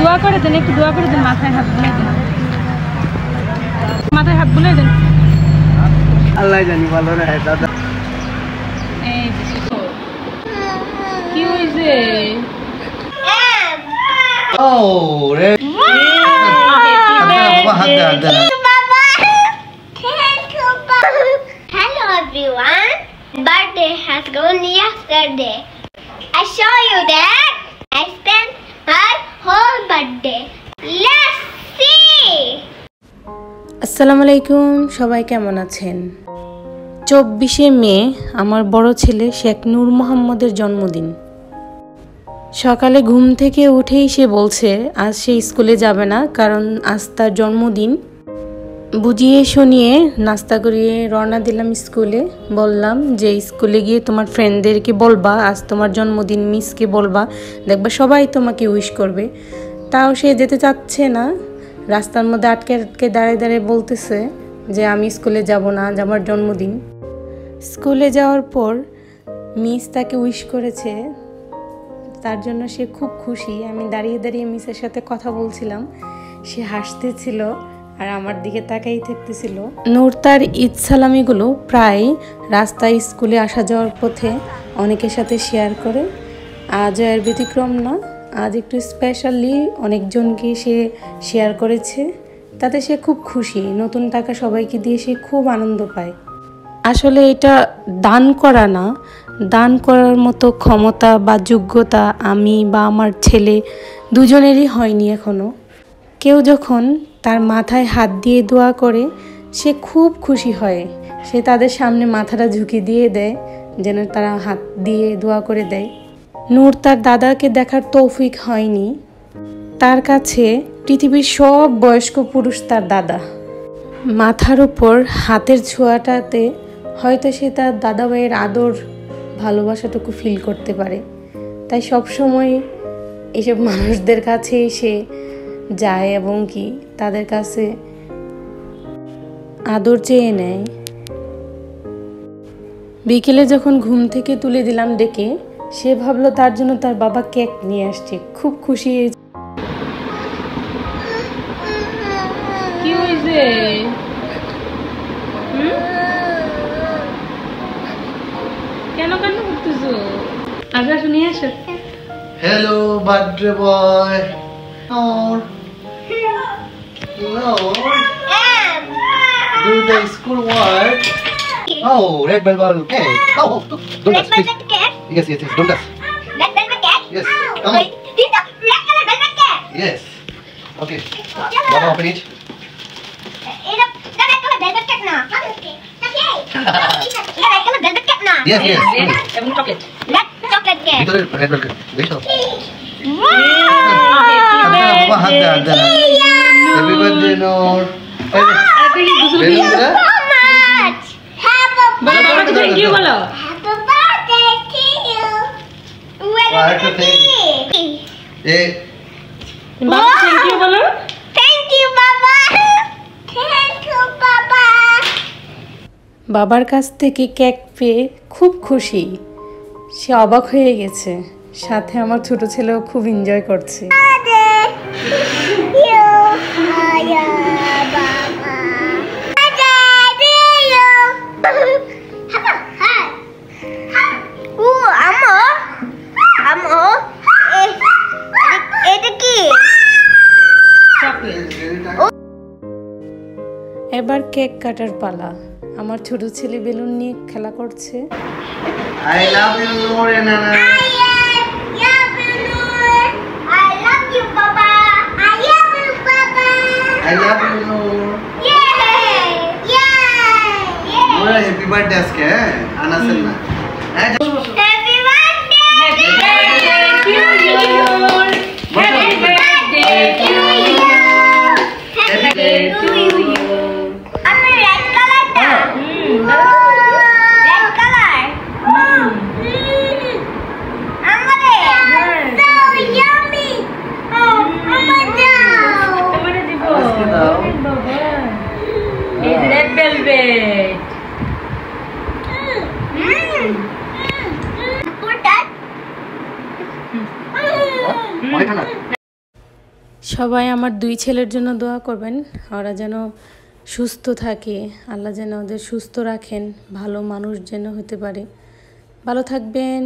দোয়া করে দেন, একটু দোয়া করে দেন, মাথায় হাত বুলিয়ে দেন, মাথায় হাত বুলিয়ে দেন। আল্লাহ জানি ভালো রাখে দাদা। এই কি হইছে? ও রে বাবা হাত দে। Hello everyone. Birthday has gone yesterday. I show you that I spent my whole birthday. Let's see. আসসালামু আলাইকুম, সবাই কেমন আছেন? 24শে মে আমার বড় ছেলে শেখ নূর মোহাম্মদের জন্মদিন। সকালে ঘুম থেকে উঠেই সে বলছে আজ সে স্কুলে যাবে না, কারণ আজ তার জন্মদিন। বুঝিয়ে শুনিয়ে নাস্তা করিয়ে রওনা দিলাম স্কুলে। বললাম যে স্কুলে গিয়ে তোমার ফ্রেন্ডদেরকে বলবা আজ তোমার জন্মদিন, মিসকে বলবা, দেখবা সবাই তোমাকে উইশ করবে। তাও সে যেতে চাচ্ছে না, রাস্তার মধ্যে আটকে আটকে দাঁড়িয়ে দাঁড়িয়ে বলতেছে যে আমি স্কুলে যাব না, আজ আমার জন্মদিন। স্কুলে যাওয়ার পর মিস তাকে উইশ করেছে, তার জন্য সে খুব খুশি। আমি দাঁড়িয়ে দাঁড়িয়ে মিসের সাথে কথা বলছিলাম, সে হাসতেছিল আর আমার দিকে তাকাই থাকতেছিল। নূর তার ঈদ সালামিগুলো প্রায় রাস্তায় স্কুলে আসা যাওয়ার পথে অনেকের সাথে শেয়ার করে। আজও এর ব্যতিক্রম না, আজ একটু স্পেশালি অনেকজনকে সে শেয়ার করেছে, তাতে সে খুব খুশি। নতুন টাকা সবাইকে দিয়ে সে খুব আনন্দ পায়। আসলে এটা দান করা না, দান করার মতো ক্ষমতা বা যোগ্যতা আমি বা আমার ছেলে দুজনেরই হয়নি এখনও। কেউ যখন তার মাথায় হাত দিয়ে দোয়া করে সে খুব খুশি হয়, সে তাদের সামনে মাথাটা ঝুঁকি দিয়ে দেয় যেন তারা হাত দিয়ে দোয়া করে দেয়। নূর তার দাদাকে দেখার তৌফিক হয়নি, তার কাছে পৃথিবীর সব বয়স্ক পুরুষ তার দাদা। মাথার উপর হাতের ছোঁয়াটাতে হয়তো সে তার দাদা ভাইয়ের আদর ভালোবাসাটুকু ফিল করতে পারে, তাই সবসময় এসব মানুষদের কাছে সে যায় এবং কি তাদের কাছে আদর চেয়ে নেয়। বিকেলে যখন ঘুম থেকে তুলে দিলাম ডেকে, সে ভাবলো তার জন্য তার বাবা কেক নিয়ে আসছে, খুব খুশি। কি হইছে? কেন কান্না করতেছো? আগে শুনিয়ে আসো। Hello birthday boy. Nor. Do the school work. Oh, red velvet cake. Oh, don't touch, please. Yes, yes, yes. Don't touch. Red velvet cake? Yes. Oh, Come on. wait. This is red color velvet cake. Yes. Okay. Baba, open it. It's the red color velvet cake now. Okay. The red color velvet cake now. Yes, yes. এবং chocolate. Red chocolate cake. ভিতরে red velvet cake. দেখো। Wow. বাবা হাত দে। Happy birthday, Noor. Balloon So much. Happy বাবাকে thank you বলো। birthday to you. Where is the cake? এই বাবাকে thank you বলো। Thank you, Baba. Thank you, Baba. বাবার কাছ থেকে কেক পেয়ে খুব খুশি, সে অবাক হয়ে গেছে। সাথে আমার ছোট ছেলেও খুব এনজয় করছে। এবার কেক কাটার পালা। আমার ছোট ছেলে বেলুন নিয়ে খেলা করছে। I love you, Noor and Nana. I love you, Noor. I love you, Baba. I love you, Baba. I love you, Noor. Yay! Yay! Yay! Noor, happy birthday aske, eh? Ana Selna. Happy birthday! Happy birthday to you. Happy birthday to you. Happy birthday to you. I'm a red color now. Red color. I'm a red. So yummy. Oh, I'm a down. তোমারে দিব। আজকে দাও। বাবা। এই red velvet. Put that. Why not? সবাই আমার 2 ছেলের জন্য দোয়া করবেন, ওরা যেন সুস্থ থাকে, আল্লাহ যেন ওদের সুস্থ রাখেন, ভালো মানুষ যেন হতে পারে। ভালো থাকবেন।